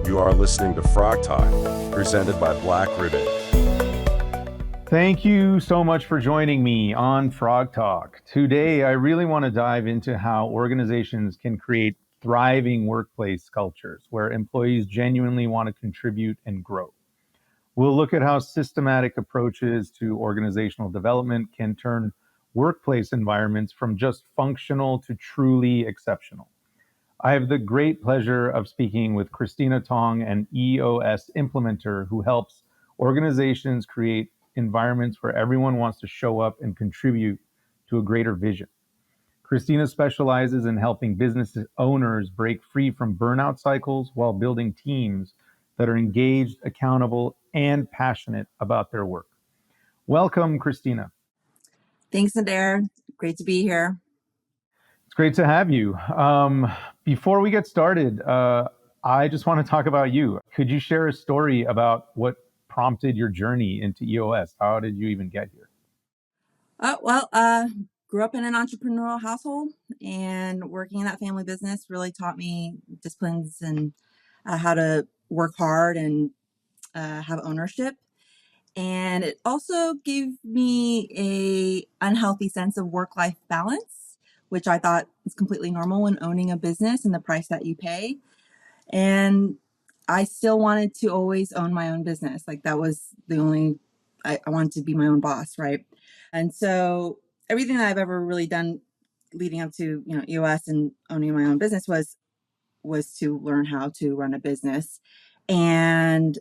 You are listening to Frog Talk, presented by Black Ribbon. Thank you so much for joining me on Frog Talk. Today, I really want to dive into how organizations can create thriving workplace cultures where employees genuinely want to contribute and grow. We'll look at how systematic approaches to organizational development can turn workplace environments from just functional to truly exceptional. I have the great pleasure of speaking with Kristina Toung, an EOS implementer who helps organizations create environments where everyone wants to show up and contribute to a greater vision. Kristina specializes in helping business owners break free from burnout cycles while building teams that are engaged, accountable, and passionate about their work. Welcome, Kristina. Thanks, Nader. Great to be here. It's great to have you. Before we get started, I just want to talk about you. Could you share a story about what prompted your journey into EOS? How did you even get here? Grew up in an entrepreneurial household, and working in that family business really taught me disciplines and how to work hard and have ownership. And it also gave me a unhealthy sense of work-life balance, which I thought is completely normal when owning a business and the price that you pay. And I still wanted to always own my own business. Like that was the only, I wanted to be my own boss, right? And so everything that I've ever really done leading up to, EOS and owning my own business was to learn how to run a business. And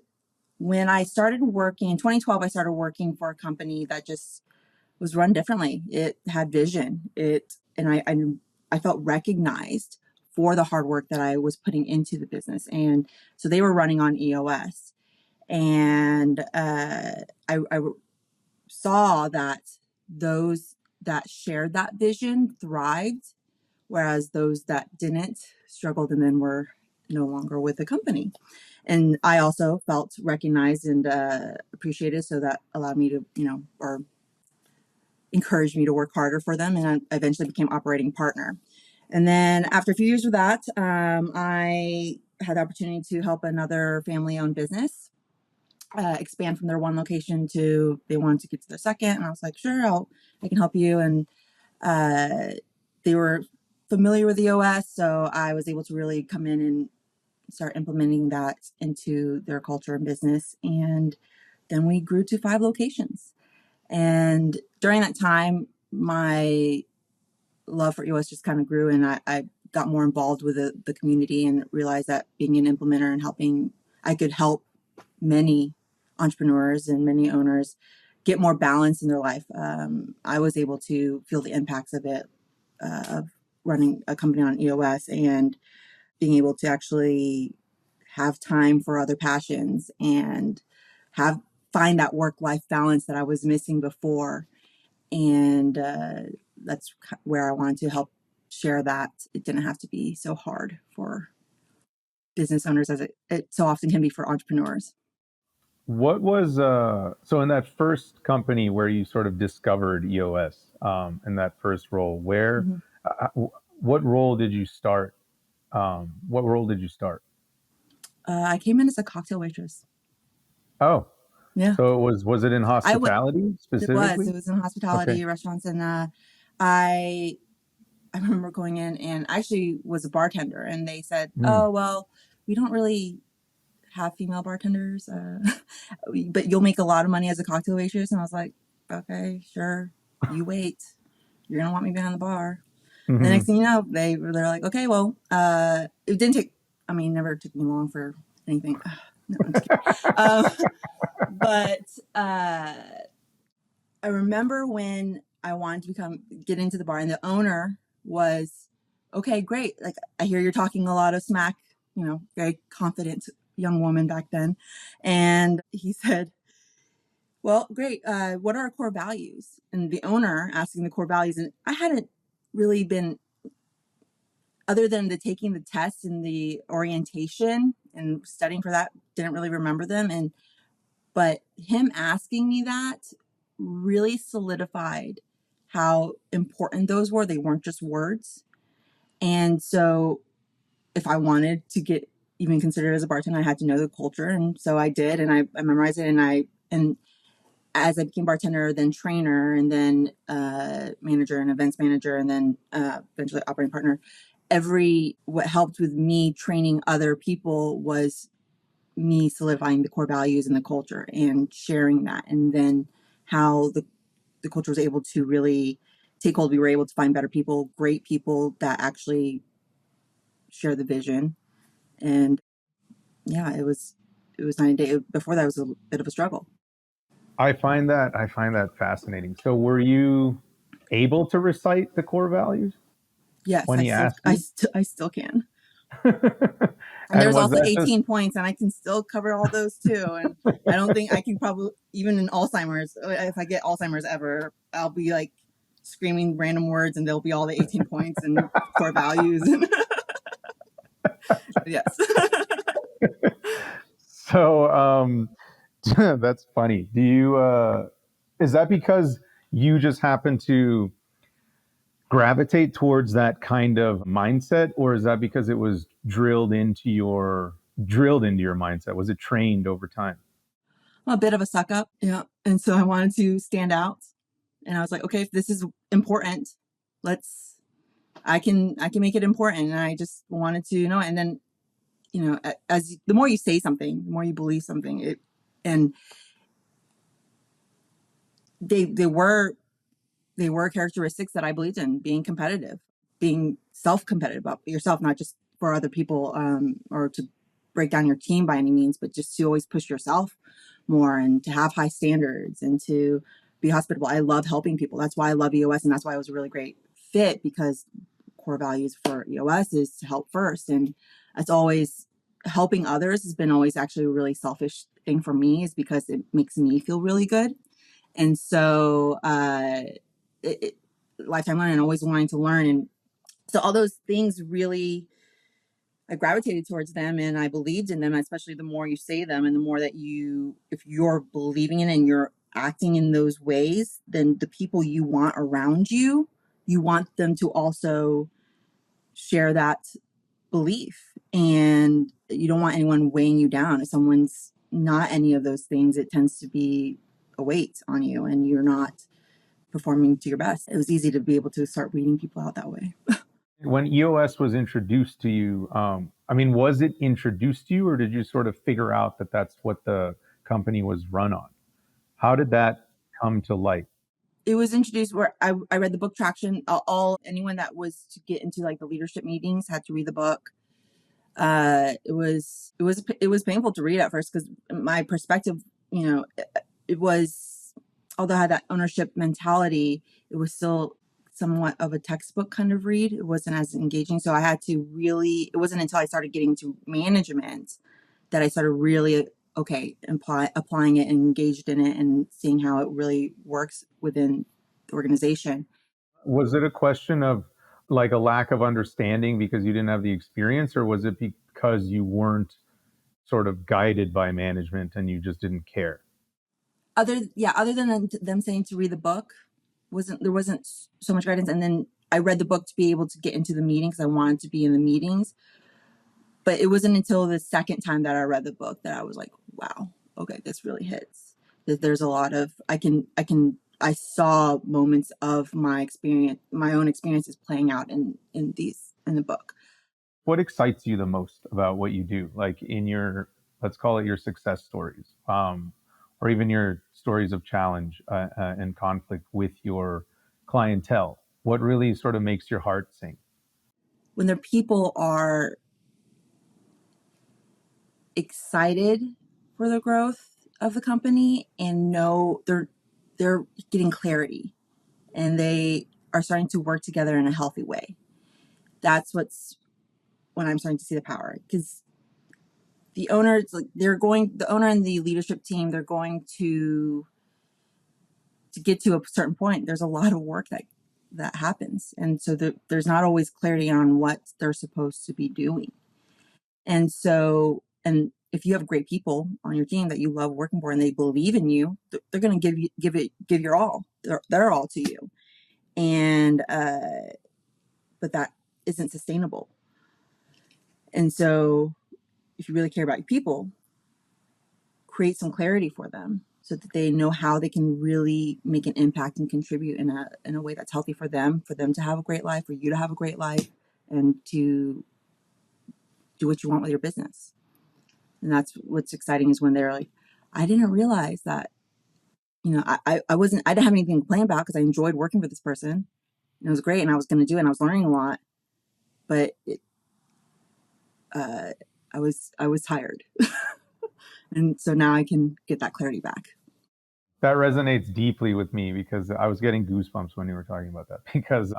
when I started working in 2012, I started working for a company that just was run differently. It had vision. I felt recognized for the hard work that I was putting into the business. And so they were running on EOS. And I saw that those that shared that vision thrived, whereas those that didn't struggled and then were no longer with the company. And I also felt recognized and appreciated, so that allowed me to, or encouraged me to work harder for them, and I eventually became operating partner. And then after a few years of that, I had the opportunity to help another family-owned business expand from their one location to, they wanted to get to their second, and I was like, sure, I can help you. And they were familiar with EOS, so I was able to really come in and start implementing that into their culture and business. And then we grew to 5 locations. And during that time, my love for EOS just kind of grew, and I got more involved with the community and realized that being an implementer and I could help many entrepreneurs and many owners get more balance in their life. I was able to feel the impacts of it, of running a company on EOS and being able to actually have time for other passions and find that work-life balance that I was missing before. And that's where I wanted to help share that it didn't have to be so hard for business owners as it so often can be for entrepreneurs. What was, so in that first company where you sort of discovered EOS, in that first role, what role did you start? I came in as a cocktail waitress. Oh, yeah. So was it in hospitality specifically? It was in hospitality, restaurants. And I remember going in, and I actually was a bartender, and they said, oh, well, we don't really have female bartenders, but you'll make a lot of money as a cocktail waitress. And I was like, okay, sure. You wait. You're going to want me behind the bar. Mm-hmm. The next thing you know, they're like, okay, well, it never took me long for anything. No, I'm just kidding. But I remember when I wanted to get into the bar, and the owner was, okay, great. Like, I hear you're talking a lot of smack, very confident young woman back then. And he said, well, great. What are our core values? And the owner asking the core values. And I hadn't really been, other than taking the test and the orientation and studying for that, didn't really remember them. But him asking me that really solidified how important those were. They weren't just words. And so if I wanted to get even considered as a bartender, I had to know the culture. And so I did, and I memorized it. And as I became bartender, then trainer, and then manager and events manager, and then eventually operating partner, what helped with me training other people was me solidifying the core values and the culture and sharing that. And then how the culture was able to really take hold. We were able to find better people, great people that actually share the vision. And yeah, it was night and day. Before that, it was a bit of a struggle. I find that fascinating. So were you able to recite the core values Yes, when he asked you? I still can. And And there's was also that just 18 points, and I can still cover all those too. And I don't think I can probably, even in Alzheimer's, if I get Alzheimer's ever, I'll be like screaming random words, and there'll be all the 18 points and core values. And yes. so? That's funny. Do you? Is that because you just happen to gravitate towards that kind of mindset, or is that because it was drilled into your mindset? Was it trained over time? I'm a bit of a suck up. Yeah. And so I wanted to stand out. And I was like, okay, if this is important, I can make it important. And I just wanted to know. And then, as the more you say something, the more you believe something, and they were characteristics that I believed in: being competitive, being self-competitive about yourself, not just for other people, or to break down your team by any means, but just to always push yourself more and to have high standards and to be hospitable. I love helping people. That's why I love EOS, and that's why it was a really great fit, because core values for EOS is to help first. And it's always helping others has been always actually a really selfish thing for me, is because it makes me feel really good. And so lifetime learning, always wanting to learn. And so all those things really, I gravitated towards them and I believed in them, especially the more you say them and the more that if you're believing in it and you're acting in those ways, then the people you want around you, you want them to also share that belief. And you don't want anyone weighing you down. If someone's not any of those things, it tends to be a weight on you and you're not performing to your best. It was easy to be able to start weeding people out that way. When EOS was introduced to you, I mean, was it introduced to you, or did you sort of figure out that that's what the company was run on? How did that come to light? It was introduced where I read the book Traction. Anyone that was to get into like the leadership meetings had to read the book. It was painful to read at first, because my perspective, it was, although I had that ownership mentality, it was still somewhat of a textbook kind of read. It wasn't as engaging. So I had to really, it wasn't until I started getting to management that I started really, applying it and engaged in it and seeing how it really works within the organization. Was it a question of like a lack of understanding because you didn't have the experience, or was it because you weren't sort of guided by management and you just didn't care? Other than them saying to read the book, there wasn't so much guidance. And then I read the book to be able to get into the meeting, because I wanted to be in the meetings. But it wasn't until the second time that I read the book that I was like, wow, okay, this really hits. There's a lot of, I saw moments of my own experiences playing out in the book. What excites you the most about what you do? Like in your, let's call it your success stories, or even your stories of challenge and conflict with your clientele. What really sort of makes your heart sing? When their people are excited for the growth of the company and know they're getting clarity and they are starting to work together in a healthy way. That's when I'm starting to see the power, because the owners, like the owner and the leadership team, they're going to get to a certain point. There's a lot of work that happens. And so there's not always clarity on what they're supposed to be doing. And so, and if you have great people on your team that you love working for and they believe in you, they're going to give your all. They're all to you. And, but that isn't sustainable. And so if you really care about your people, create some clarity for them so that they know how they can really make an impact and contribute in a way that's healthy for them to have a great life, for you to have a great life, and to do what you want with your business. And that's what's exciting, is when they're like, I didn't realize that, I didn't have anything to complain about because I enjoyed working for this person. And it was great, and I was going to do it, and I was learning a lot, but I was tired. And so now I can get that clarity back. That resonates deeply with me because I was getting goosebumps when you were talking about that, because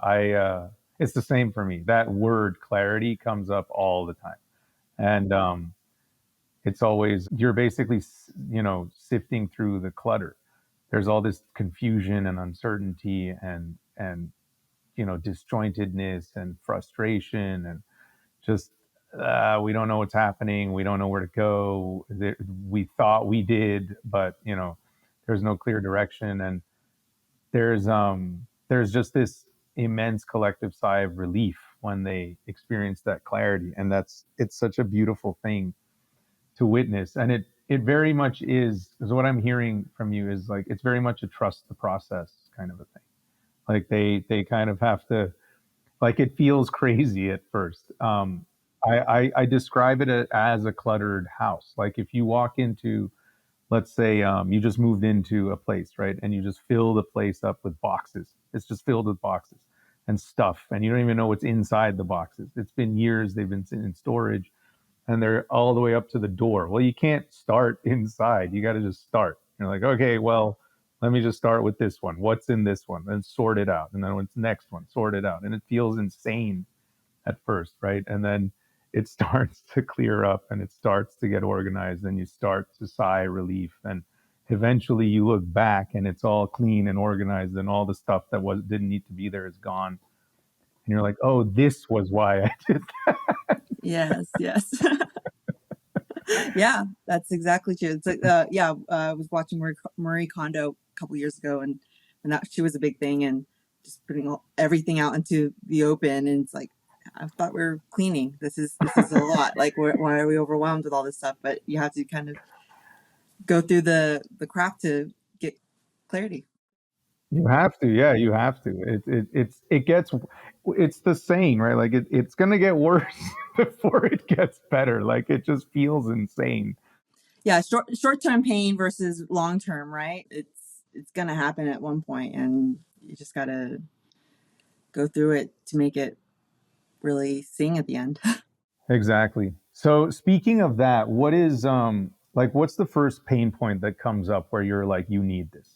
it's the same for me. That word clarity comes up all the time. And it's always, you're basically, sifting through the clutter. There's all this confusion and uncertainty and disjointedness and frustration, and just we don't know what's happening. We don't know where to go. We thought we did, but there's no clear direction. And there's just this immense collective sigh of relief when they experience that clarity, and it's such a beautiful thing to witness. And it very much is what I'm hearing from you, is like, it's very much a trust the process kind of a thing. Like they kind of have to, like, it feels crazy at first. I describe it as a cluttered house. Like, if you walk into, let's say, you just moved into a place, right? And you just fill the place up with boxes. It's just filled with boxes and stuff. And you don't even know what's inside the boxes. It's been years they've been in storage, and they're all the way up to the door. Well, you can't start inside. You got to just start. You're like, okay, well, let me just start with this one. What's in this one? Then sort it out. And then what's the next one? Sort it out. And it feels insane at first, right? And then it starts to clear up and it starts to get organized, and you start to sigh relief. And eventually you look back and it's all clean and organized, and all the stuff that didn't need to be there is gone. And you're like, oh, this was why I did that. Yes. Yeah, that's exactly true. It's like, I was watching Marie Kondo a couple years ago, and that she was a big thing, and just putting everything out into the open. And it's like, I thought we were cleaning. This is a lot. Like, why are we overwhelmed with all this stuff? But you have to kind of go through the crap to get clarity. You have to, yeah, you have to. It's the saying, right? Like, it's gonna get worse before it gets better. Like, it just feels insane. Yeah, short-term pain versus long-term, right? It's gonna happen at one point, and you just gotta go through it to make it really sing at the end. Exactly. So speaking of that, what's the first pain point that comes up where you're like, you need this?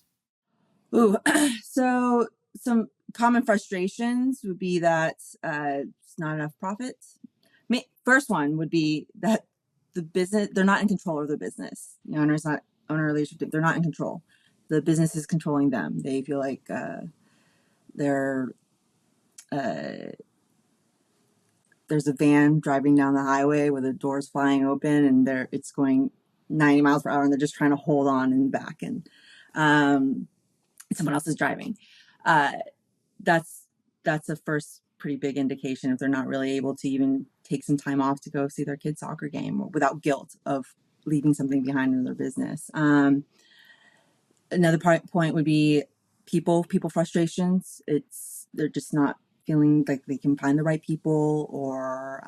Ooh, so some common frustrations would be that it's not enough profits. First one would be that the business, they're not in control of the business. The owner's not owner leadership. They're not in control. The business is controlling them. They feel like they're there's a van driving down the highway with the doors flying open, and it's going 90 miles per hour, and they're just trying to hold on in the back, and someone else is driving. That's a first pretty big indication if they're not really able to even take some time off to go see their kid's soccer game without guilt of leaving something behind in their business. Another point would be people frustrations. They're just not feeling like they can find the right people, or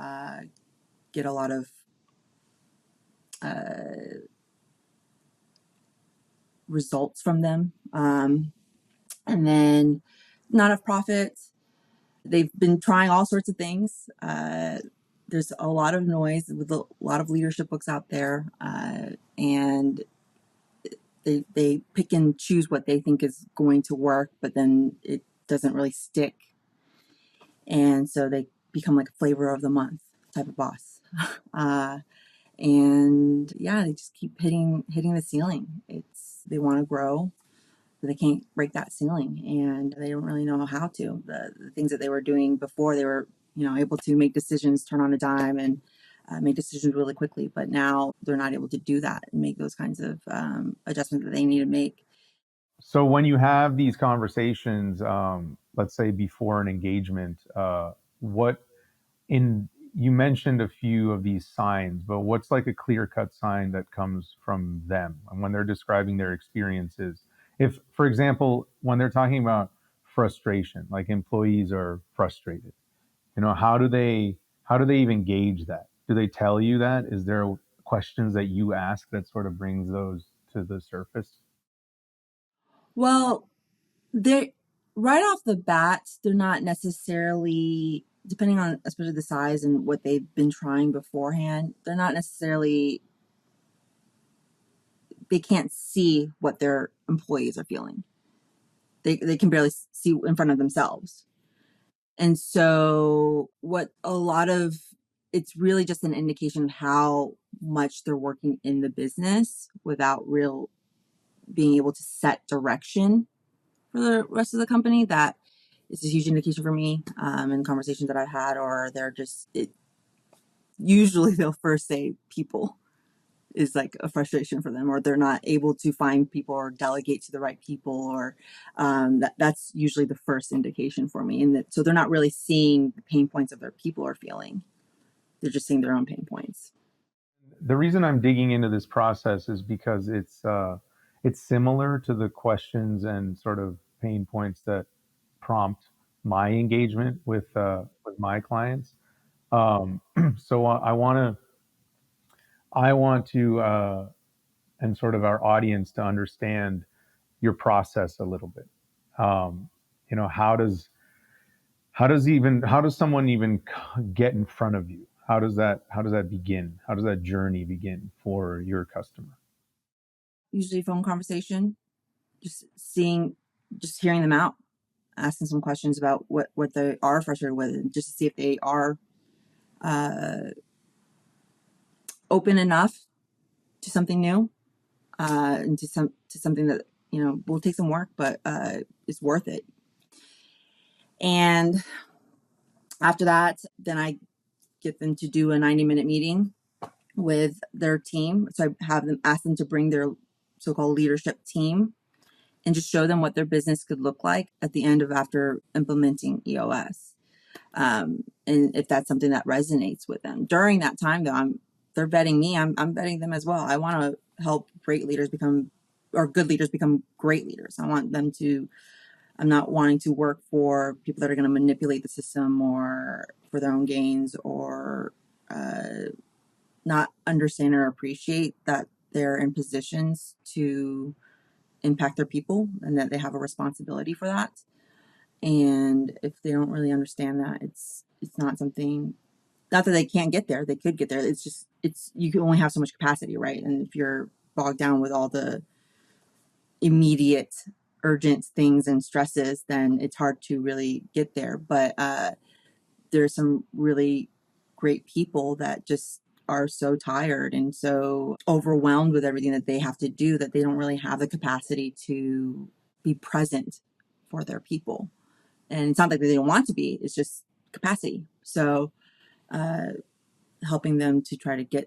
get a lot of results from them. And then not enough profits. They've been trying all sorts of things. There's a lot of noise with a lot of leadership books out there, and they pick and choose what they think is going to work, but then it doesn't really stick. And so they become like a flavor of the month type of boss. And yeah, they just keep hitting the ceiling. They want to grow, but they can't break that ceiling, and they don't really know how to. The things that they were doing before, they were able to make decisions, turn on a dime, and make decisions really quickly. But now they're not able to do that and make those kinds of adjustments that they need to make. So when you have these conversations, let's say before an engagement, what in you mentioned a few of these signs, but what's like a clear-cut sign that comes from them and when they're describing their experiences? If, for example, when they're talking about frustration, like employees are frustrated, how do they even gauge that? Do they tell you that? Is there questions that you ask that sort of brings those to the surface? Well, they're right off the bat, they're not necessarily, depending on especially the size and what they've been trying beforehand, they're not necessarily, they can't see what their employees are feeling. They can barely see in front of themselves. And so what a lot of, it's really just an indication of how much they're working in the business without real being able to set direction for the rest of the company. That is a huge indication for me, in conversations that I've had. Or they're just, usually they'll first say people is like a frustration for them, or they're not able to find people or delegate to the right people, or that's usually the first indication for me. And that, so they're not really seeing the pain points of their people are feeling. They're just seeing their own pain points. The reason I'm digging into this process is because it's similar to the questions and sort of pain points that prompt my engagement with my clients. So I want to and sort of our audience to understand your process a little bit. Um, how does someone even get in front of you? How does that begin? How does that journey begin for your customer? Usually phone conversation, just seeing, just hearing them out, asking some questions about what they are frustrated with, and just to see if they are uh, open enough to something new, and to something that will take some work, but is worth it. And after that, then I get them to do a 90-minute meeting with their team. So I have them ask them to bring their so-called leadership team and just show them what their business could look like at the end of after implementing EOS. And if that's something that resonates with them during that time, though, they're vetting me. I'm vetting them as well. I want to help great leaders become, or good leaders become great leaders. I want them to, I'm not wanting to work for people that are going to manipulate the system or for their own gains, or not understand or appreciate that they're in positions to impact their people and that they have a responsibility for that. And if they don't really understand that, it's not something, not that they can't get there, they could get there. It's just, you can only have so much capacity, right? And if you're bogged down with all the immediate urgent things and stresses, then it's hard to really get there. But there's some really great people that just are so tired and so overwhelmed with everything that they have to do that they don't really have the capacity to be present for their people. And it's not like they don't want to be, it's just capacity. So helping them to try to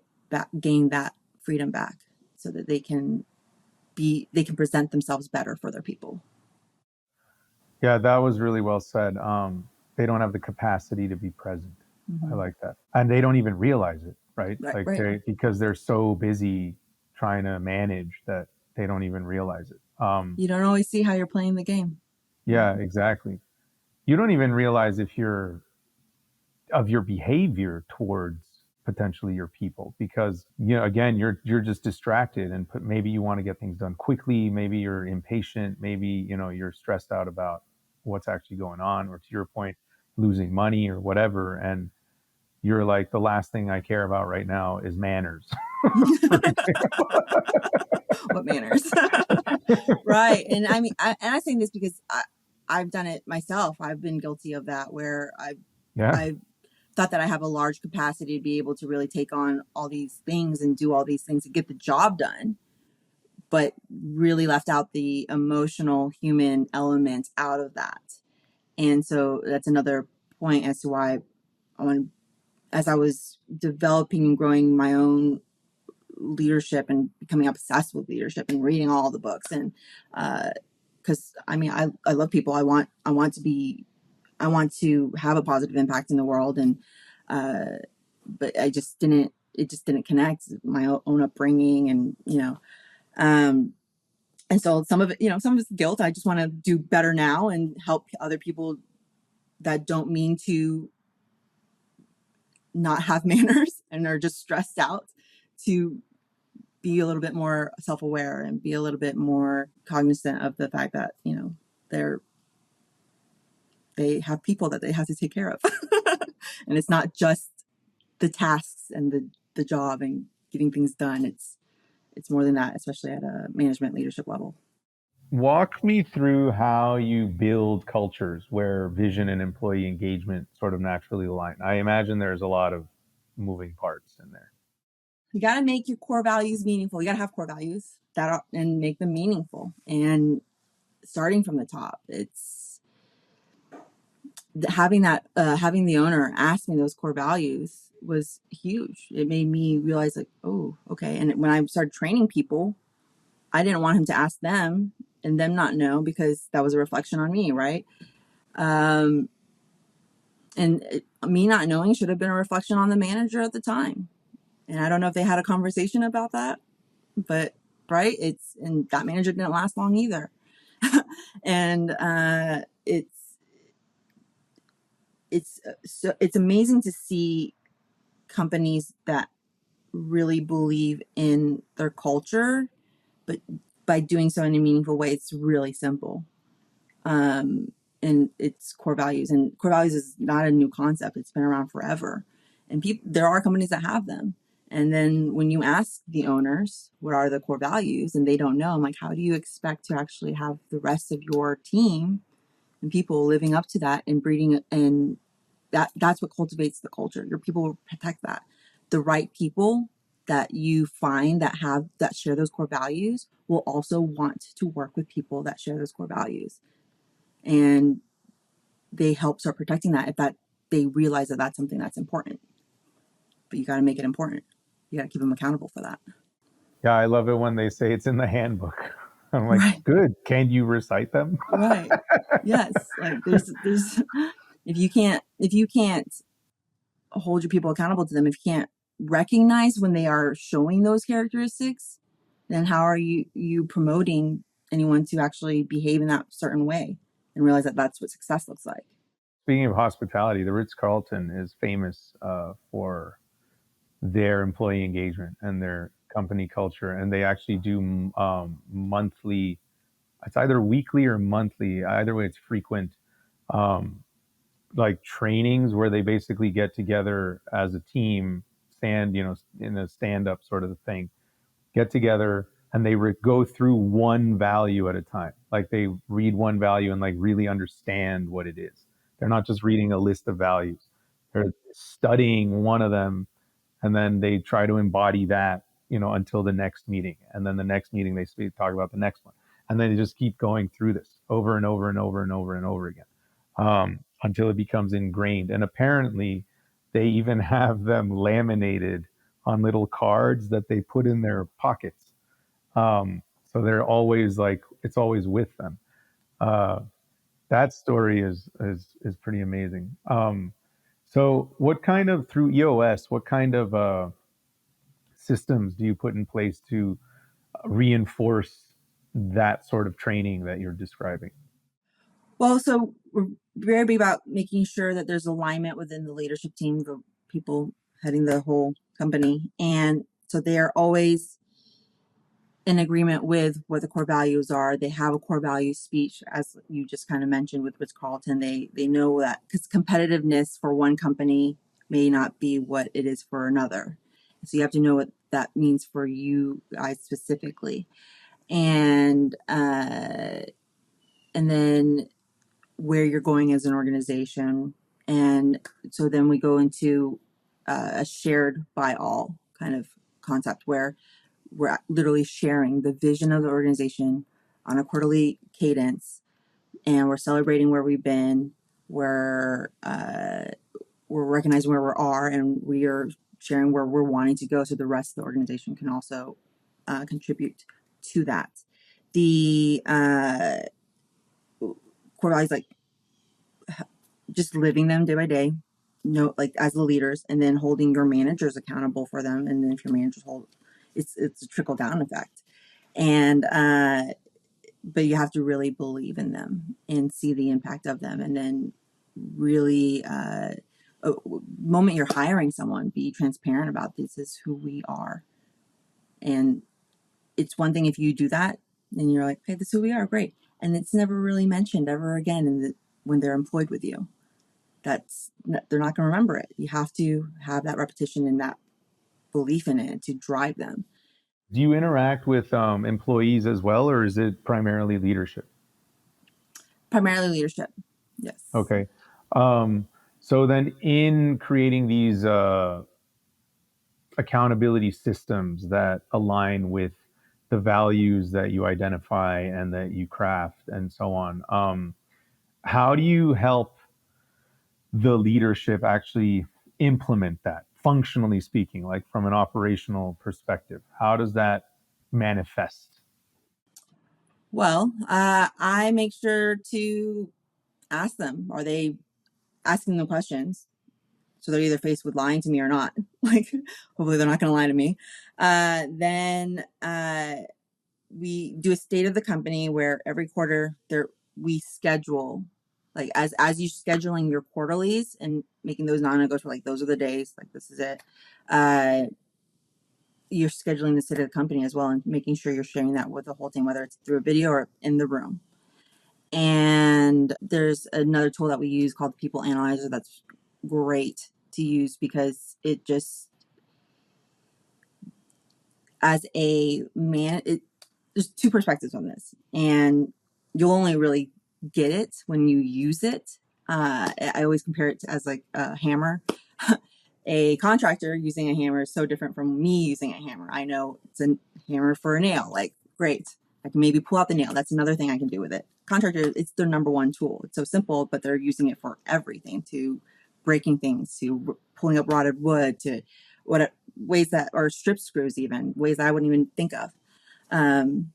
gain that freedom back so that they can present themselves better for their people. Yeah, that was really well said. They don't have the capacity to be present. I like that. And they don't even realize it, right? Like Right. because they're so busy trying to manage that they don't even realize it. You don't always see how you're playing the game. Yeah, exactly. You don't even realize if you're of your behavior towards potentially your people because again you're just distracted and maybe you want to get things done quickly, maybe you're impatient, maybe you're stressed out about what's actually going on, or to your point, losing money or whatever, and you're like, the last thing I care about right now is manners. What manners? Right. And I mean, I'm saying this because I've done it myself. I've been guilty of that, where Yeah, I've thought that I have a large capacity to be able to really take on all these things and do all these things to get the job done, but really left out the emotional human element out of that. And so that's another point as to why as I was developing and growing my own leadership and becoming obsessed with leadership and reading all the books, and because I mean, I love people. I want to have a positive impact in the world, and but it just didn't connect my own upbringing, and and so some of it, some of it's guilt. I just want to do better now and help other people that don't mean to not have manners and are just stressed out, to be a little bit more self-aware and be a little bit more cognizant of the fact that, they have people that they have to take care of. And it's not just the tasks and the job and getting things done. It's more than that, especially at a management leadership level. Walk me through how you build cultures where vision and employee engagement sort of naturally align. I imagine there's a lot of moving parts in there. You got to make your core values meaningful. You got to have core values and make them meaningful. And starting from the top, it's having the owner ask me those core values was huge. It made me realize, like, oh, okay. And when I started training people, I didn't want him to ask them and them not know, because that was a reflection on me, right? Me not knowing should have been a reflection on the manager at the time. And I don't know if they had a conversation about that, but right, and that manager didn't last long either. And it's amazing to see companies that really believe in their culture, but by doing so in a meaningful way. It's really simple. And it's core values. And core values is not a new concept. It's been around forever. And there are companies that have them. And then when you ask the owners, what are the core values, and they don't know, I'm like, how do you expect to actually have the rest of your team and people living up to that and breeding? And that's what cultivates the culture. Your people will protect that. The right people that you find that share those core values will also want to work with people that share those core values. And they help start protecting that if they realize that that's something that's important. But you got to make it important. You got to keep them accountable for that. Yeah, I love it when they say it's in the handbook. I'm like, right. Good. Can you recite them? Right. Yes. Like there's if you can't hold your people accountable to them, if you can't recognize when they are showing those characteristics, then how are you promoting anyone to actually behave in that certain way and realize that that's what success looks like? Speaking of hospitality, the Ritz-Carlton is famous for their employee engagement and their company culture, and they actually do monthly. It's either weekly or monthly. Either way, it's frequent. Like trainings where they basically get together as a team, in a stand-up sort of thing, get together and they go through one value at a time. Like they read one value and like really understand what it is. They're not just reading a list of values. They're studying one of them, and then they try to embody that, until the next meeting. And then the next meeting they talk about the next one. And then they just keep going through this over and over and over and over and over again, until it becomes ingrained. And apparently they even have them laminated on little cards that they put in their pockets. So they're always it's always with them. That story is pretty amazing. So what kind of, through EOS, what kind of systems do you put in place to reinforce that sort of training that you're describing? Well, so we're very big about making sure that there's alignment within the leadership team, the people heading the whole company. And so they are always in agreement with what the core values are. They have a core value speech, as you just kind of mentioned with Ritz-Carlton. They know that, because competitiveness for one company may not be what it is for another. So you have to know what that means for you guys specifically. And then where you're going as an organization. And so then we go into a shared by all kind of concept, where we're literally sharing the vision of the organization on a quarterly cadence, and we're celebrating where we've been, we're recognizing where we are, and we are sharing where we're wanting to go, so the rest of the organization can also contribute to that. The core values, like just living them day by day, know, like as the leaders, and then holding your managers accountable for them. And then if your managers hold, it's a trickle down effect. And but you have to really believe in them and see the impact of them, and then really moment you're hiring someone, be transparent about this is who we are. And it's one thing if you do that and you're like, hey, this is who we are, great, and it's never really mentioned ever again when they're employed with you. They're not going to remember it. You have to have that repetition and that belief in it to drive them. Do you interact with employees as well, or is it primarily leadership? Primarily leadership. Yes. Okay. So then in creating these accountability systems that align with the values that you identify and that you craft and so on, how do you help the leadership actually implement that, functionally speaking, like from an operational perspective? How does that manifest? Well, I make sure to ask them, are they asking them questions? So they're either faced with lying to me or not. Like, hopefully they're not going to lie to me. Then we do a state of the company where every quarter we schedule, like as you scheduling your quarterlies and making those non-negotiable, like those are the days, like this is it. You're scheduling the state of the company as well and making sure you're sharing that with the whole team, whether it's through a video or in the room. And there's another tool that we use called People Analyzer that's great to use because it just, as a man, there's two perspectives on this, and you'll only really get it when you use it. I always compare it to as like a hammer. A contractor using a hammer is so different from me using a hammer. I know it's a hammer for a nail, like great. I can maybe pull out the nail. That's another thing I can do with it. Contractor, it's their number one tool. It's so simple, but they're using it for everything, to breaking things, to pulling up rotted wood, to what ways that, or strip screws, even ways I wouldn't even think of. And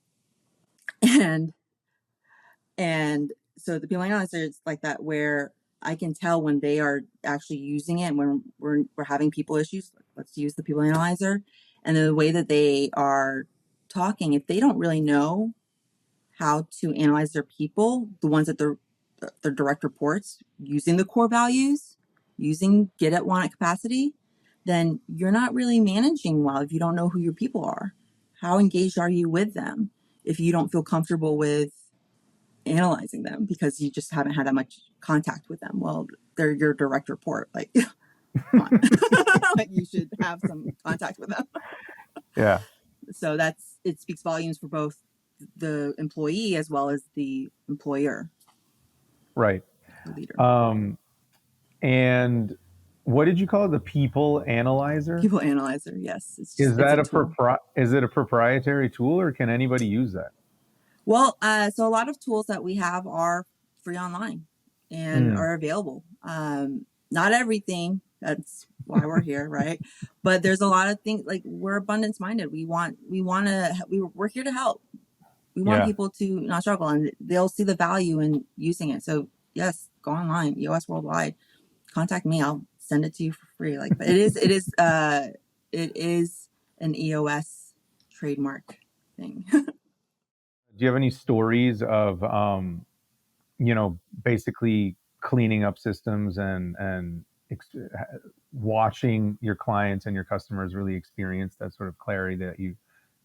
so the people analyzer is like that, where I can tell when they are actually using it, when we're having people issues. Let's use the people analyzer, and the way that they are talking, if they don't really know how to analyze their people, the ones that their direct reports, using the core values, using get at, want at, capacity, then you're not really managing well if you don't know who your people are. How engaged are you with them if you don't feel comfortable with analyzing them because you just haven't had that much contact with them? Well, they're your direct report. Like, come on. Like, you should have some contact with them. Yeah. So it speaks volumes for both the employee as well as the employer. Right. The leader. And what did you call it? The people analyzer? People analyzer, yes. Is it a proprietary tool, or can anybody use that? Well, so a lot of tools that we have are free online and are available. Not everything. That's why we're here, right? But there's a lot of things, like we're abundance minded. We're here to help. We want people to not struggle, and they'll see the value in using it. So yes, go online, EOS Worldwide, contact me. I'll send it to you for free. Like, but it is an EOS trademark thing. Do you have any stories of, basically cleaning up systems and watching your clients and your customers really experience that sort of clarity that you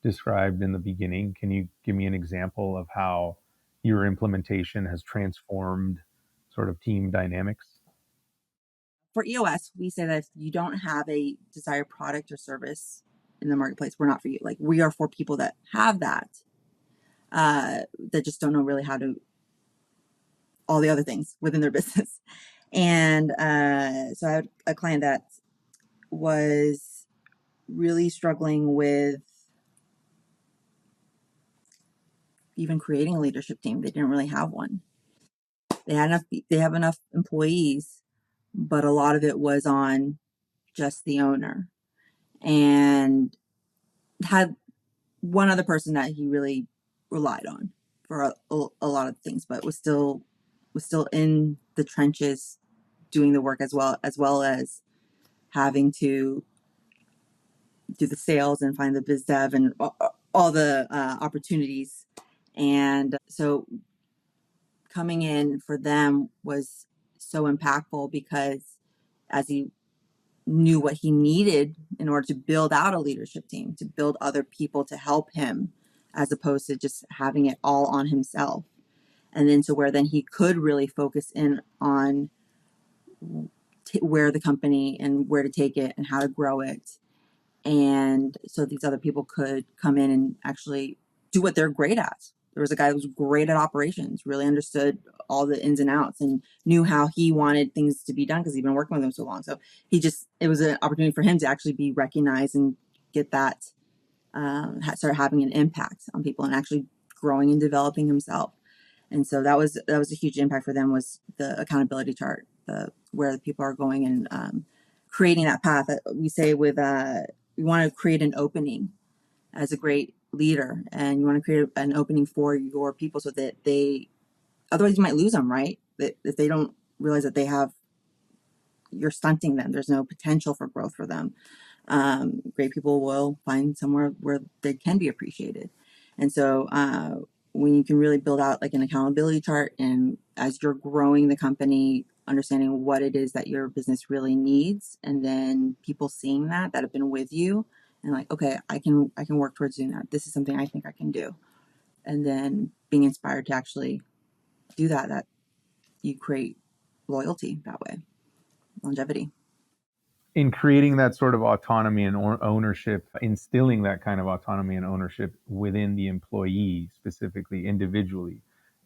described in the beginning? Can you give me an example of how your implementation has transformed sort of team dynamics? For EOS, we say that if you don't have a desired product or service in the marketplace, we're not for you. Like, we are for people that have that, that just don't know really how to all the other things within their business. And so I had a client that was really struggling with even creating a leadership team. They didn't really have one. They have enough employees, but a lot of it was on just the owner, and had one other person that he really relied on for a lot of things, but was still in the trenches doing the work as well as having to do the sales and find the biz dev and all the opportunities. And so coming in for them was so impactful because as he knew what he needed in order to build out a leadership team, to build other people to help him, as opposed to just having it all on himself. And then to where then he could really focus in on where the company and where to take it and how to grow it. And so these other people could come in and actually do what they're great at. There was a guy who was great at operations, really understood all the ins and outs and knew how he wanted things to be done because he'd been working with them so long. So it was an opportunity for him to actually be recognized and get that, start having an impact on people and actually growing and developing himself. And so that was a huge impact for them, was the accountability chart, where the people are going and creating that path. We say with you want to create an opening as a great leader, and you want to create an opening for your people so that otherwise you might lose them, right? If they don't realize that you're stunting them, there's no potential for growth for them. Great people will find somewhere where they can be appreciated. And so when you can really build out like an accountability chart, and as you're growing the company, understanding what it is that your business really needs, and then people seeing that have been with you and like, okay, I can work towards doing that. This is something I think I can do. And then being inspired to actually do that you create loyalty that way, longevity. In creating that sort of autonomy and ownership, instilling that kind of autonomy and ownership within the employee, specifically individually,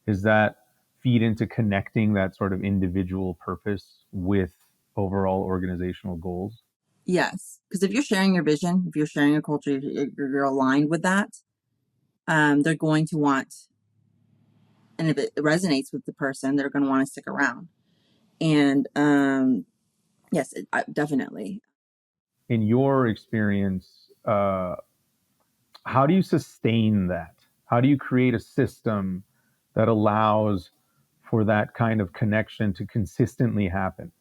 does that feed into connecting that sort of individual purpose with overall organizational goals? Yes, because if you're sharing your vision, if you're sharing your culture, if you're aligned with that, they're going to want, and if it resonates with the person, they're going to want to stick around. And yes, definitely. In your experience, how do you sustain that? How do you create a system that allows for that kind of connection to consistently happen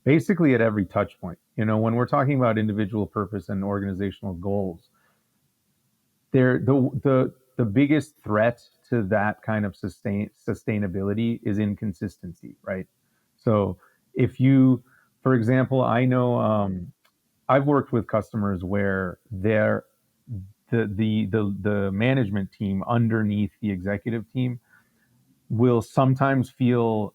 basically at every touch point? When we're talking about individual purpose and organizational goals, the biggest threat to that kind of sustainability is inconsistency, right? So if you, for example, I know I've worked with customers where the management team underneath the executive team will sometimes feel,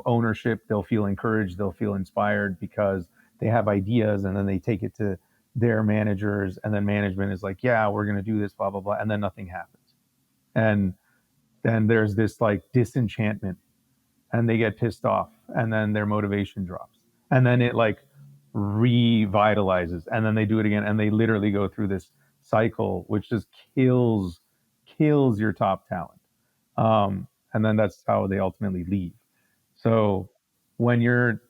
ownership. They'll feel encouraged. They'll feel inspired because they have ideas, and then they take it to their managers, and then management is like, yeah, we're going to do this, blah, blah, blah. And then nothing happens. And then there's this like disenchantment, and they get pissed off, and then their motivation drops. And then it like revitalizes, and then they do it again, and they literally go through this cycle, which just kills your top talent. And then that's how they ultimately leave. So when you're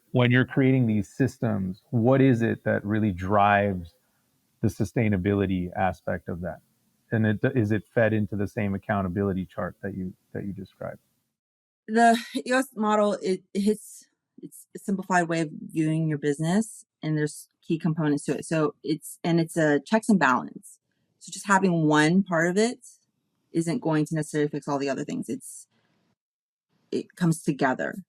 creating these systems, what is it that really drives the sustainability aspect of that? And is it fed into the same accountability chart that you described? The EOS model, it's a simplified way of viewing your business, and there's key components to it. So it's a checks and balance. So just having one part of it isn't going to necessarily fix all the other things. It comes together.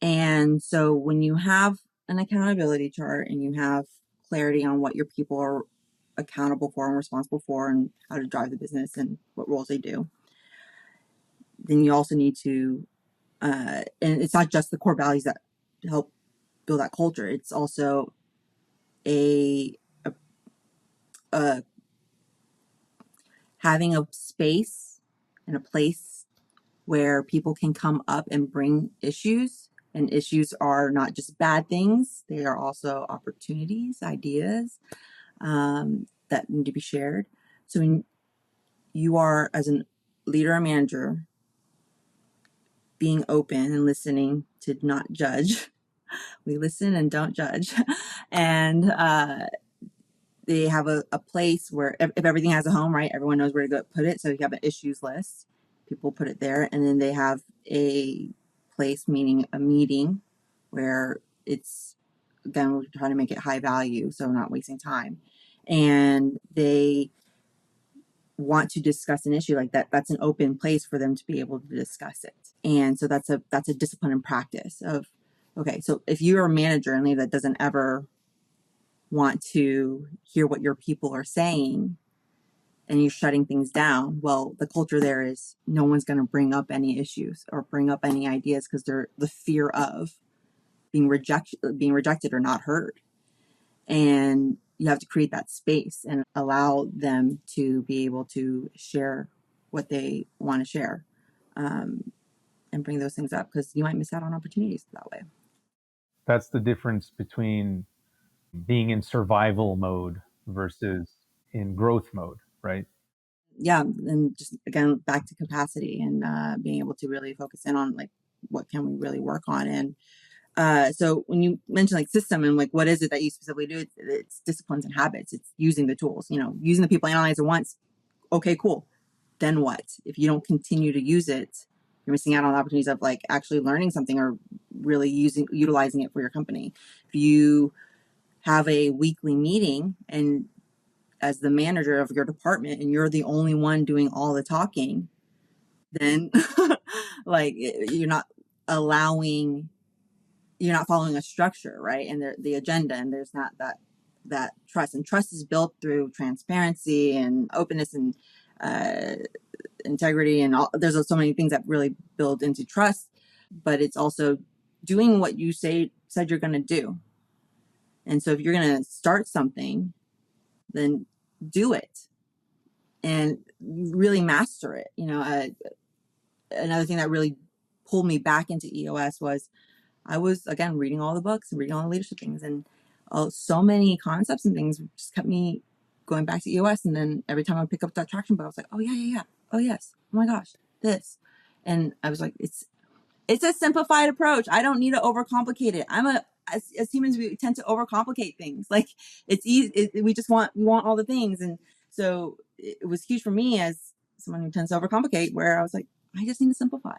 And so when you have an accountability chart and you have clarity on what your people are accountable for and responsible for and how to drive the business and what roles they do, then you also need to, and it's not just the core values that help build that culture. It's also having a space and a place where people can come up and bring issues. And issues are not just bad things. They are also opportunities, ideas that need to be shared. So when you are, as a leader or manager, being open and listening to not judge. We listen and don't judge. And they have a place where if everything has a home, right, everyone knows where to go put it. So you have an issues list. People put it there. And then they have a place, meaning a meeting, where it's, again, we're trying to make it high value, so not wasting time. And they want to discuss an issue like that, that's an open place for them to be able to discuss it. And so that's a discipline and practice of, okay, so if you're a manager and that doesn't ever want to hear what your people are saying and you're shutting things down, well, the culture there is no one's going to bring up any issues or bring up any ideas because they're the fear of being rejected or not heard. And you have to create that space and allow them to be able to share what they want to share, and bring those things up, because you might miss out on opportunities that way. That's the difference between being in survival mode versus in growth mode, right? Yeah, and just again back to capacity and being able to really focus in on like what can we really work on. And so when you mention like system and like what is it that you specifically do, it's disciplines and habits. It's using the tools, using the people analyzer once. Okay, cool. Then what? If you don't continue to use it, you're missing out on opportunities of like actually learning something or really utilizing it for your company. If you have a weekly meeting and as the manager of your department and you're the only one doing all the talking, then like you're not allowing, you're not following a structure, right? And the agenda, and there's not that trust. And trust is built through transparency and openness and integrity, and all. There's so many things that really build into trust, but it's also doing what you said you're going to do. And so if you're going to start something, then do it and really master it. Another thing that really pulled me back into EOS was I was, again, reading all the books and reading all the leadership things, and so many concepts and things just kept me going back to EOS. And then every time I pick up that traction book, I was like, oh yeah. Oh yes. Oh my gosh, this. And I was like, it's a simplified approach. I don't need to overcomplicate it. As humans, we tend to overcomplicate things. Like it's easy. We want all the things. And so it was huge for me as someone who tends to overcomplicate, where I was like, I just need to simplify.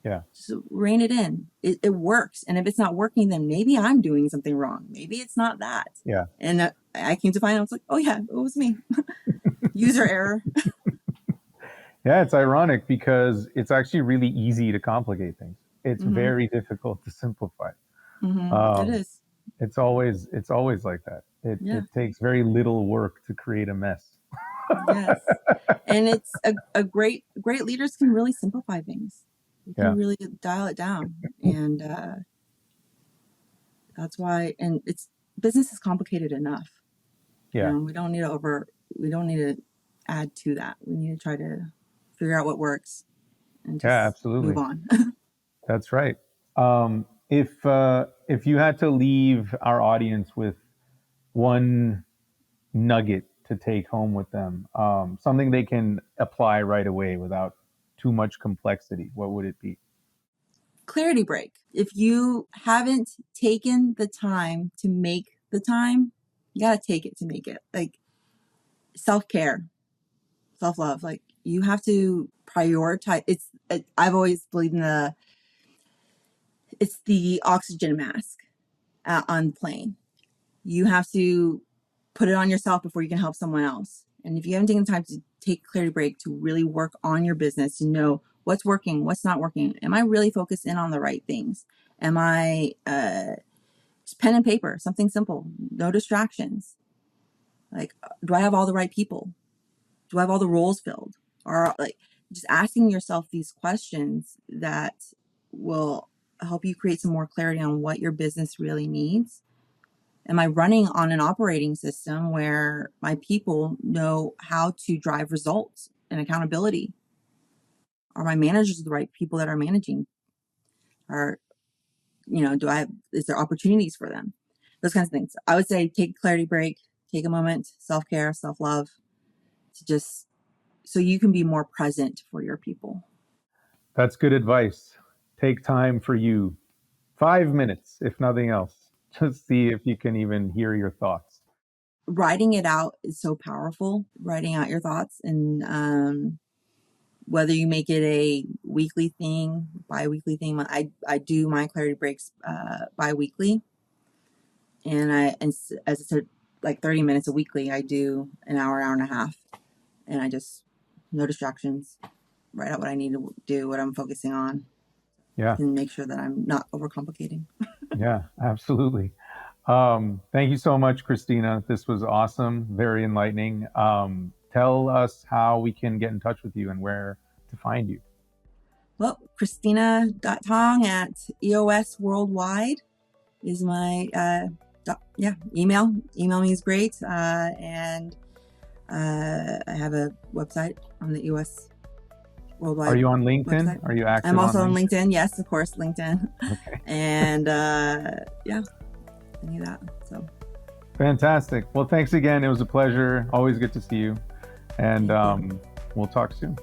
Yeah. Just rein it in. It works. And if it's not working, then maybe I'm doing something wrong. Maybe it's not that. Yeah. And I came to find out, I was like, oh yeah, it was me. User error. Yeah, it's ironic because it's actually really easy to complicate things. It's very difficult to simplify. It is. It's always like that. It takes very little work to create a mess. Yes. And it's a great leaders can really simplify things. You can really dial it down. And that's why, and business is complicated enough. Yeah. We don't need to add to that. We need to try to figure out what works and just absolutely. move on. That's right. If you had to leave our audience with one nugget to take home with them, something they can apply right away without too much complexity, what would it be? Clarity break. If you haven't taken the time to make the time, you got to take it to make it. Like self-care, self-love, like you have to prioritize. I've always believed in it's the oxygen mask on the plane. You have to put it on yourself before you can help someone else. And if you haven't taken the time to take a clarity break to really work on your business, to know what's working, what's not working, am I really focused in on the right things? Am I just pen and paper, something simple, no distractions? Like, do I have all the right people? Do I have all the roles filled? Or like just asking yourself these questions that will help you create some more clarity on what your business really needs. Am I running on an operating system where my people know how to drive results and accountability? Are my managers the right people that are managing? Or, is there opportunities for them? Those kinds of things. I would say take a clarity break, take a moment, self-care, self-love, so you can be more present for your people. That's good advice. Take time for you. 5 minutes, if nothing else. Just see if you can even hear your thoughts. Writing it out is so powerful. Writing out your thoughts and whether you make it a weekly thing, bi-weekly thing. I do my clarity breaks bi-weekly, and as I said, like 30 minutes a weekly. I do an hour and a half, and I just no distractions, write out what I need to do, what I'm focusing on, Yeah. and make sure that I'm not overcomplicating. Yeah, absolutely. Thank you so much, Kristina. This was awesome, very enlightening. Tell us how we can get in touch with you and where to find you. Well, Kristina.Toung at EOS Worldwide is my email. Email me is great. And I have a website on the EOS Worldwide. Are you on LinkedIn? Website. Are you active? I'm also on LinkedIn. Yes, of course, LinkedIn. Okay. And yeah, any of that. So fantastic. Well, thanks again. It was a pleasure. Always good to see you. And we'll talk soon.